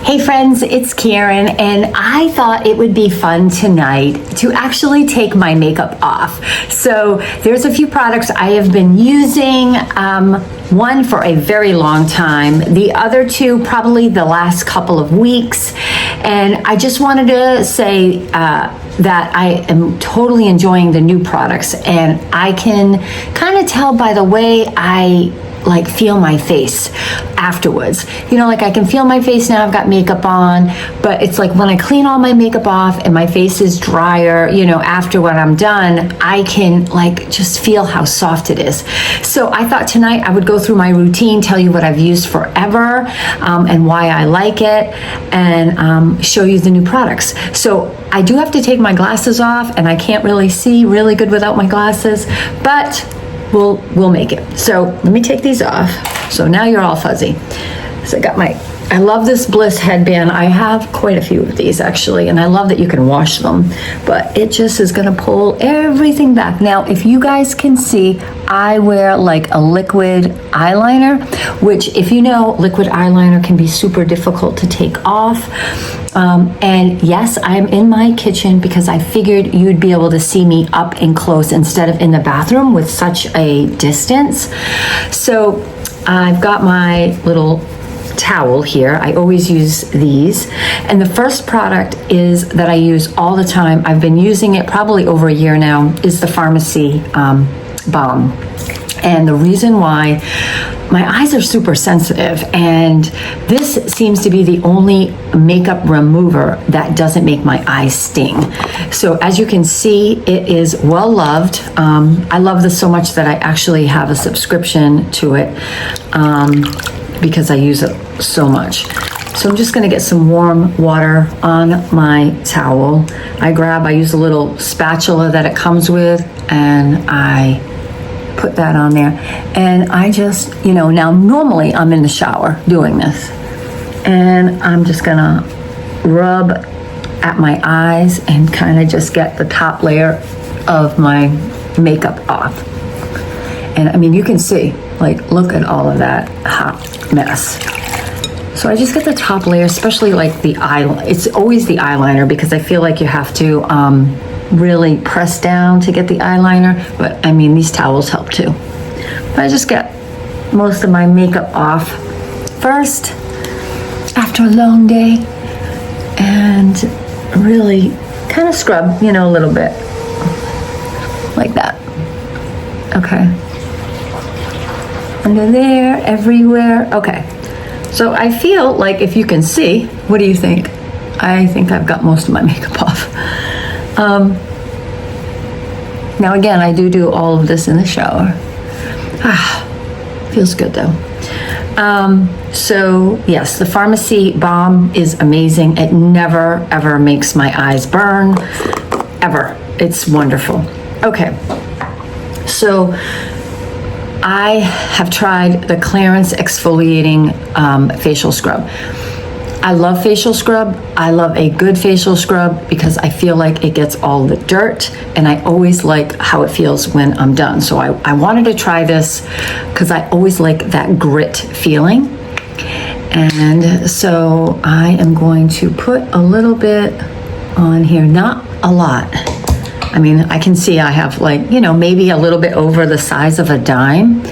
Hey friends, it's Karen, and I thought it would be fun tonight to actually take my makeup off. So there's a few products I have been using, one for a very long time, the other two probably the last couple of weeks, and I just wanted to say that I am totally enjoying the new products, and I can kind of tell by the way I feel my face afterwards. You know, I can feel my face now, I've got makeup on, but it's like when I clean all my makeup off and my face is drier, you know, after when I'm done, I can just feel how soft it is. So I thought tonight I would go through my routine, tell you what I've used forever, and why I like it, and show you the new products. So I do have to take my glasses off, and I can't really see really good without my glasses, but we'll make it. So let me take these off. So now you're all fuzzy. So I love this Bliss headband. I have quite a few of these actually, and I love that you can wash them, but it just is gonna pull everything back. Now, if you guys can see, I wear a liquid eyeliner, which if you know, liquid eyeliner can be super difficult to take off. And yes, I'm in my kitchen because I figured you'd be able to see me up and close instead of in the bathroom with such a distance. So I've got my little towel here. I always use these. And the first product is that I use all the time, I've been using it probably over a year now, is the Pharmacy Balm. And the reason why, my eyes are super sensitive, and this seems to be the only makeup remover that doesn't make my eyes sting. So as you can see, it is well loved. I love this so much that I actually have a subscription to it because I use it so much. So I'm just gonna get some warm water on my towel. I use a little spatula that it comes with, and I put that on there, and I just, now normally I'm in the shower doing this, and I'm just gonna rub at my eyes and kind of just get the top layer of my makeup off. And I mean, you can see, look at all of that hot mess. So I just get the top layer, especially the eyeliner. It's always the eyeliner because I feel like you have to really press down to get the eyeliner, but I mean, these towels help too. But I just get most of my makeup off first after a long day, and really kind of scrub, a little bit like that. Okay, under there, everywhere. Okay, so I feel like, if you can see, what do you think? I think I've got most of my makeup off. Now again, I do all of this in the shower. Feels good though. So yes, the Pharmacy Balm is amazing. It never ever makes my eyes burn, ever. It's wonderful. Okay, so I have tried the Clarins exfoliating facial scrub. I love facial scrub. I love a good facial scrub because I feel like it gets all the dirt, and I always like how it feels when I'm done. So I wanted to try this because I always like that grit feeling. And so I am going to put a little bit on here, not a lot. I mean, I can see I have maybe a little bit over the size of a dime.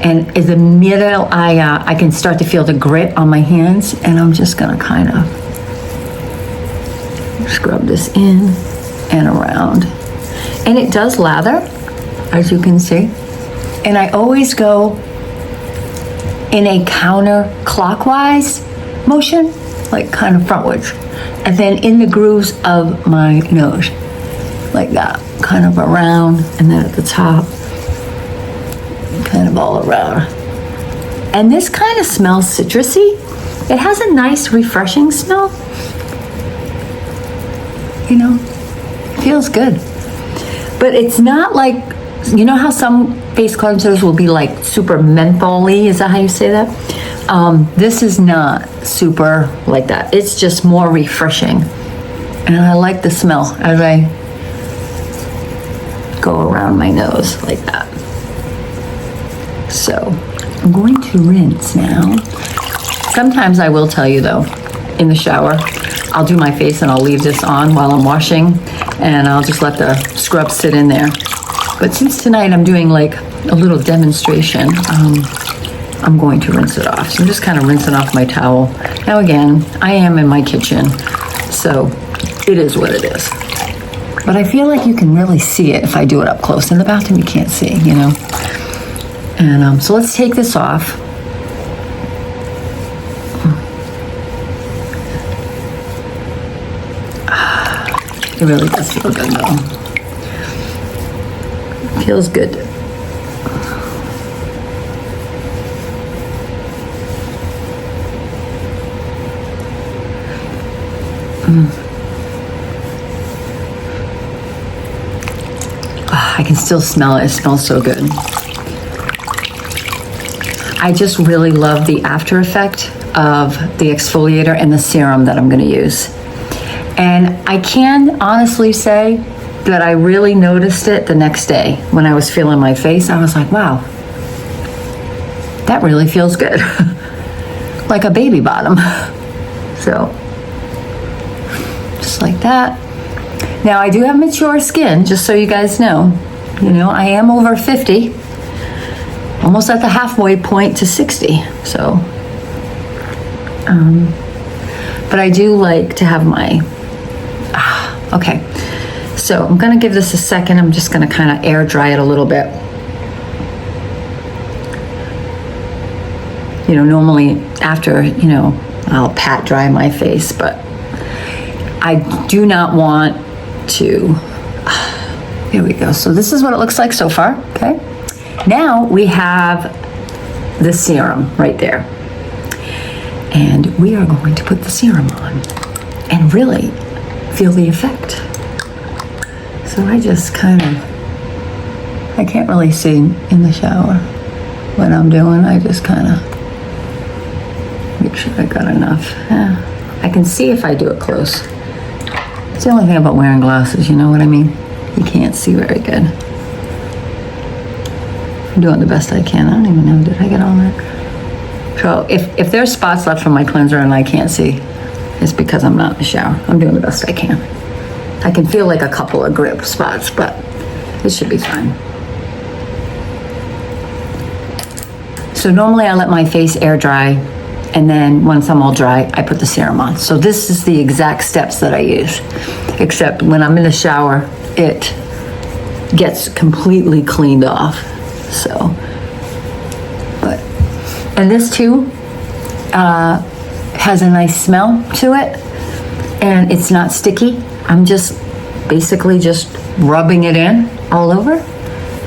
And in the middle, I can start to feel the grit on my hands, and I'm just gonna kind of scrub this in and around. And it does lather, as you can see. And I always go in a counterclockwise motion, kind of frontwards, and then in the grooves of my nose, like that, kind of around, and then at the top, kind of all around. And this kind of smells citrusy. It has a nice refreshing smell. Feels good. But it's not how some face cleansers will be super menthol-y, is that how you say that? This is not super like that. It's just more refreshing. And I like the smell as I go around my nose like that. So I'm going to rinse now. Sometimes I will tell you though, in the shower, I'll do my face and I'll leave this on while I'm washing, and I'll just let the scrub sit in there. But since tonight I'm doing like a little demonstration, I'm going to rinse it off. So I'm just kind of rinsing off my towel. Now again, I am in my kitchen, so it is what it is. But I feel like you can really see it if I do it up close. In the bathroom you can't see, you know. And so let's take this off. It really does feel good though. Feels good. I can still smell it. It smells so good. I just really love the after effect of the exfoliator and the serum that I'm going to use. And I can honestly say that I really noticed it the next day when I was feeling my face. I was like, wow, that really feels good. Like a baby bottom. So, just like that. Now I do have mature skin, just so you guys know. You know, I am over 50, almost at the halfway point to 60. So, but I do like to have my, okay. So I'm gonna give this a second. I'm just gonna kind of air dry it a little bit. You know, normally after, you know, I'll pat dry my face, but I do not want to. Here we go. So this is what it looks like so far, okay? Now we have the serum right there. And we are going to put the serum on and really feel the effect. So I just kind of, I can't really see in the shower what I'm doing. I just kind of make sure I got enough. Yeah. I can see if I do it close. It's the only thing about wearing glasses, you know what I mean? You can't see very good. I'm doing the best I can. I don't even know, did I get all that? So if there's spots left from my cleanser and I can't see, it's because I'm not in the shower. I'm doing the best I can. I can feel like a couple of grip spots, but it should be fine. So normally I let my face air dry, and then once I'm all dry, I put the serum on. So this is the exact steps that I use, except when I'm in the shower, it gets completely cleaned off. So, but, and this too has a nice smell to it, and it's not sticky. I'm just basically just rubbing it in all over.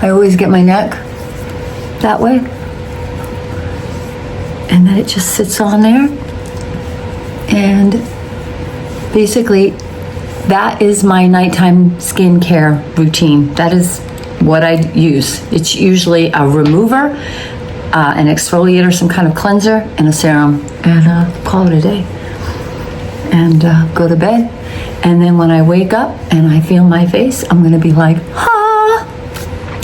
I always get my neck that way. And then it just sits on there. And basically, that is my nighttime skincare routine. That is what I use. It's usually a remover, an exfoliator, some kind of cleanser, and a serum, and call it a day. And go to bed. And then when I wake up and I feel my face, I'm gonna be like, ha!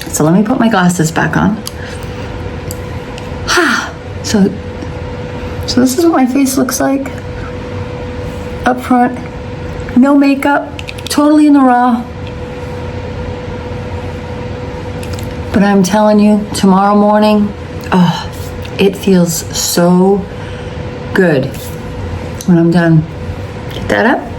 So let me put my glasses back on. Ha! So this is what my face looks like. Up front, no makeup, totally in the raw. But I'm telling you, tomorrow morning, oh, it feels so good when I'm done. Get that up.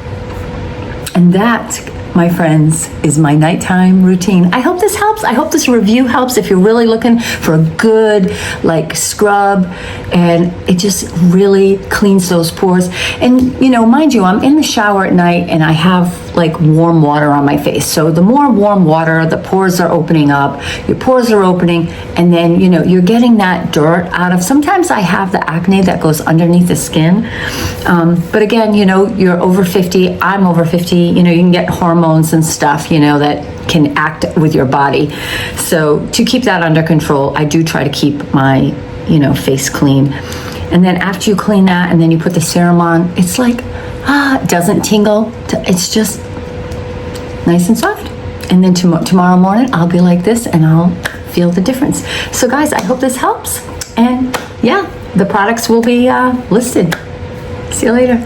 And that, my friends, is my nighttime routine. I hope this helps. I hope this review helps if you're really looking for a good, like, scrub, and it just really cleans those pores. And, you know, mind you, I'm in the shower at night and I have like warm water on my face. So the more warm water, the pores are opening up, your pores are opening, and then, you know, you're getting that dirt out of, sometimes I have the acne that goes underneath the skin. But again, you know, you're over 50, I'm over 50, you know, you can get hormones and stuff, you know, that can act with your body. So to keep that under control, I do try to keep my, you know, face clean. And then after you clean that and then you put the serum on, it's like, it doesn't tingle. It's just nice and soft. And then tomorrow morning, I'll be like this and I'll feel the difference. So guys, I hope this helps. And yeah, the products will be listed. See you later.